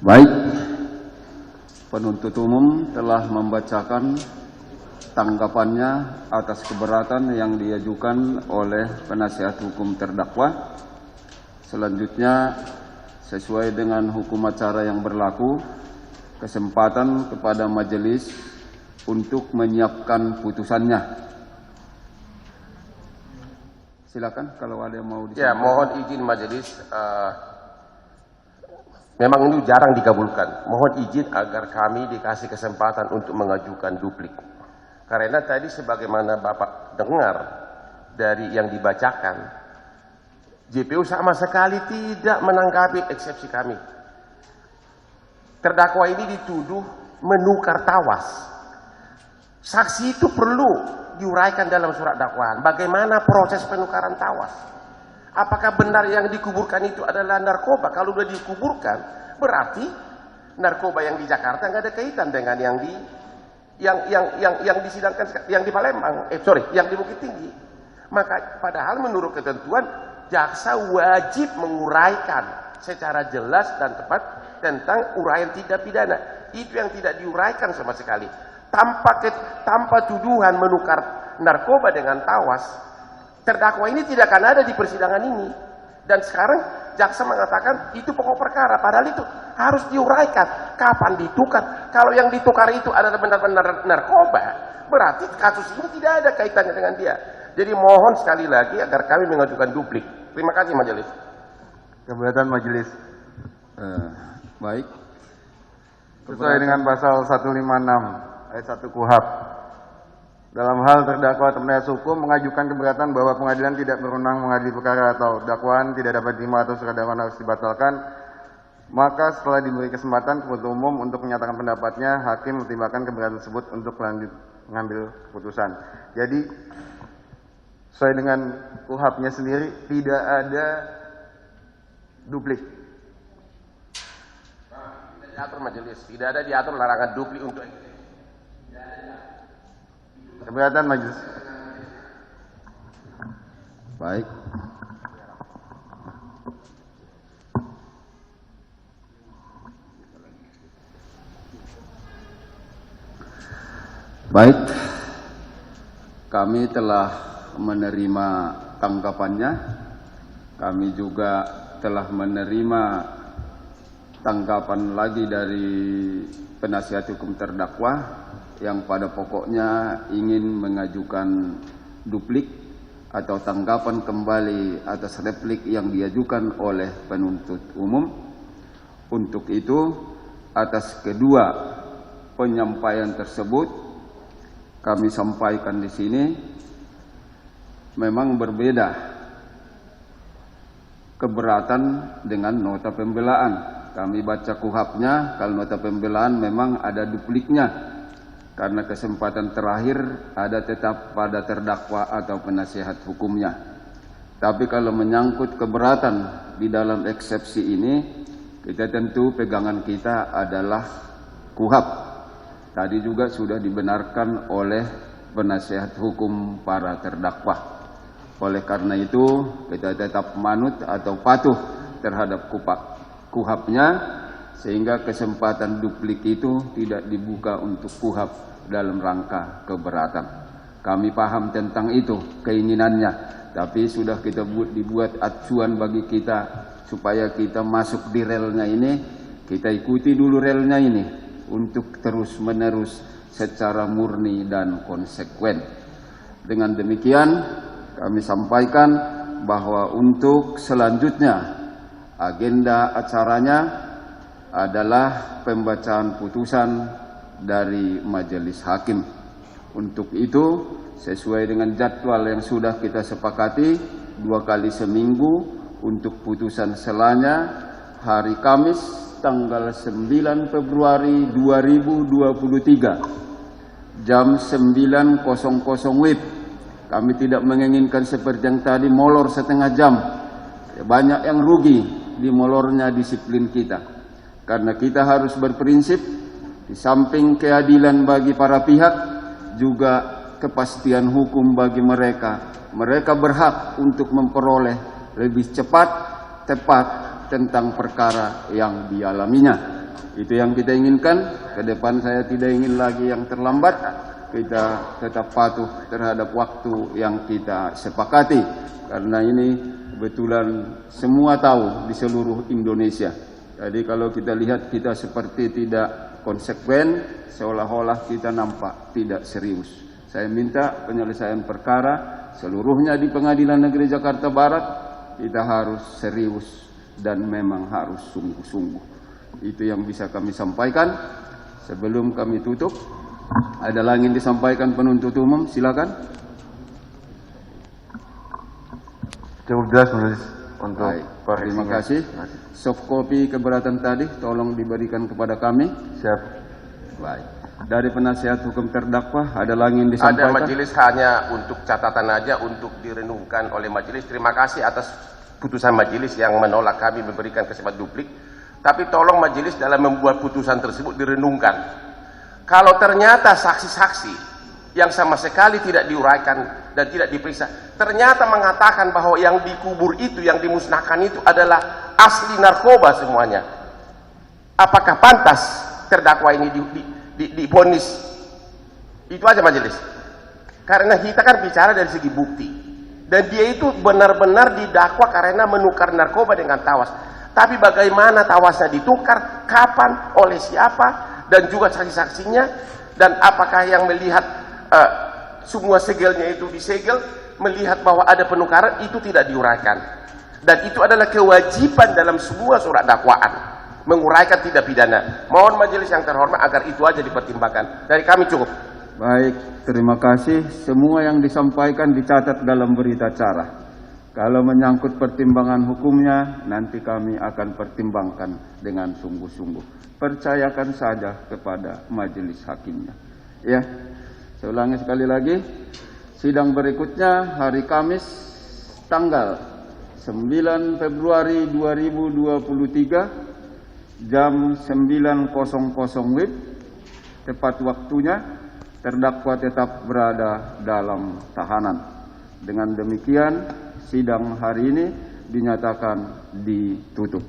Baik, penuntut umum telah membacakan tanggapannya atas keberatan yang diajukan oleh penasihat hukum terdakwa. Selanjutnya, sesuai dengan hukum acara yang berlaku, kesempatan kepada majelis untuk menyiapkan putusannya. Silakan kalau ada yang mau disampaikan. Ya, mohon izin majelis. Memang ini jarang dikabulkan. Mohon izin agar kami dikasih kesempatan untuk mengajukan duplik. Karena tadi sebagaimana Bapak dengar dari yang dibacakan, JPU sama sekali tidak menanggapi eksepsi kami. Terdakwa ini dituduh menukar tawas. Saksi itu perlu diuraikan dalam surat dakwaan. Bagaimana proses penukaran tawas? Apakah benar yang dikuburkan itu adalah narkoba? Kalau sudah dikuburkan, berarti narkoba yang di Jakarta nggak ada kaitan dengan yang disidangkan yang di Palembang, yang di Bukit Tinggi. Maka padahal menurut ketentuan jaksa wajib menguraikan secara jelas dan tepat tentang uraian tindak pidana. Itu yang tidak diuraikan sama sekali. Tanpa tuduhan menukar narkoba dengan tawas, terdakwa ini tidak akan ada di persidangan ini. Dan sekarang jaksa mengatakan itu pokok perkara, padahal itu harus diuraikan kapan ditukar. Kalau yang ditukar itu adalah benar-benar narkoba, berarti kasus ini tidak ada kaitannya dengan dia. Jadi mohon sekali lagi agar kami mengajukan duplik. Terima kasih majelis. Keberatan majelis. Baik. Sesuai dengan pasal 156 ayat 1 KUHP. Dalam hal terdakwa atau penasihat hukum mengajukan keberatan bahwa pengadilan tidak berwenang mengadili perkara atau dakwaan tidak dapat diterima atau surat dakwaan harus dibatalkan, maka setelah diberi kesempatan penuntut umum untuk menyatakan pendapatnya, hakim mempertimbangkan keberatan tersebut untuk lanjut mengambil keputusan. Jadi sesuai dengan KUHP-nya sendiri tidak ada duplik. Tidak diatur majelis, tidak ada diatur larangan duplik untuk keberatan majelis. Baik. Baik. Kami telah menerima tanggapannya. Kami juga telah menerima tanggapan lagi dari penasihat hukum terdakwa yang pada pokoknya ingin mengajukan duplik atau tanggapan kembali atas replik yang diajukan oleh penuntut umum. Untuk itu, atas kedua penyampaian tersebut, kami sampaikan di sini memang berbeda keberatan dengan nota pembelaan. Kami baca KUHP-nya, kalau nota pembelaan memang ada dupliknya. Karena kesempatan terakhir ada tetap pada terdakwa atau penasihat hukumnya. Tapi kalau menyangkut keberatan di dalam eksepsi ini, kita tentu pegangan kita adalah KUHP. Tadi juga sudah dibenarkan oleh penasihat hukum para terdakwa. Oleh karena itu, kita tetap manut atau patuh terhadap KUHP-nya, sehingga kesempatan duplik itu tidak dibuka untuk KUHP dalam rangka keberatan. Kami paham tentang itu, keinginannya, tapi sudah kita dibuat acuan bagi kita supaya kita masuk di relnya ini, kita ikuti dulu relnya ini untuk terus-menerus secara murni dan konsekuen. Dengan demikian, kami sampaikan bahwa untuk selanjutnya agenda acaranya adalah pembacaan putusan dari majelis hakim. Untuk itu, sesuai dengan jadwal yang sudah kita sepakati, 2 kali seminggu untuk putusan selanya hari Kamis tanggal 9 Februari 2023 jam 9.00 WIB. Kami tidak menginginkan seperti yang tadi molor setengah jam. Banyak yang rugi di molornya disiplin kita. Karena kita harus berprinsip, di samping keadilan bagi para pihak, juga kepastian hukum bagi mereka. Mereka berhak untuk memperoleh lebih cepat, tepat tentang perkara yang dialaminya. Itu yang kita inginkan. Ke depan saya tidak ingin lagi yang terlambat. Kita tetap patuh terhadap waktu yang kita sepakati. Karena ini kebetulan semua tahu di seluruh Indonesia. Jadi kalau kita lihat kita seperti tidak konsekuen, seolah-olah kita nampak tidak serius. Saya minta penyelesaian perkara seluruhnya di Pengadilan Negeri Jakarta Barat, kita harus serius dan memang harus sungguh-sungguh. Itu yang bisa kami sampaikan. Sebelum kami tutup, ada lagi yang disampaikan penuntut umum, silakan. Cukup jelas menulis untuk Baik, terima kasih. Soft copy keberatan tadi tolong diberikan kepada kami. Siap. Baik. Dari penasihat hukum terdakwa ada lagi yang disampaikan? Ada majelis hanya untuk catatan aja untuk direnungkan oleh majelis. Terima kasih atas putusan majelis yang menolak kami memberikan kesempatan duplik. Tapi tolong majelis dalam membuat putusan tersebut direnungkan. Kalau ternyata saksi-saksi yang sama sekali tidak diuraikan dan tidak diperiksa, ternyata mengatakan bahwa yang dikubur itu, yang dimusnahkan itu adalah asli narkoba semuanya. Apakah pantas terdakwa ini divonis? Itu aja majelis. Karena kita kan bicara dari segi bukti. Dan dia itu benar-benar didakwa karena menukar narkoba dengan tawas. Tapi bagaimana tawasnya ditukar, kapan, oleh siapa, dan juga saksi-saksinya, dan apakah yang melihat semua segelnya itu disegel, melihat bahwa ada penukaran, itu tidak diuraikan. Dan itu adalah kewajiban dalam semua surat dakwaan, menguraikan tindak pidana. Mohon majelis yang terhormat agar itu aja dipertimbangkan. Dari kami cukup. Baik, terima kasih. Semua yang disampaikan dicatat dalam berita acara. Kalau menyangkut pertimbangan hukumnya, nanti kami akan pertimbangkan dengan sungguh-sungguh. Percayakan saja kepada majelis hakimnya. Ya, saya ulangi sekali lagi. Sidang berikutnya hari Kamis tanggal 9 Februari 2023 jam 9.00 WIB. Tepat waktunya terdakwa tetap berada dalam tahanan. Dengan demikian sidang hari ini dinyatakan ditutup.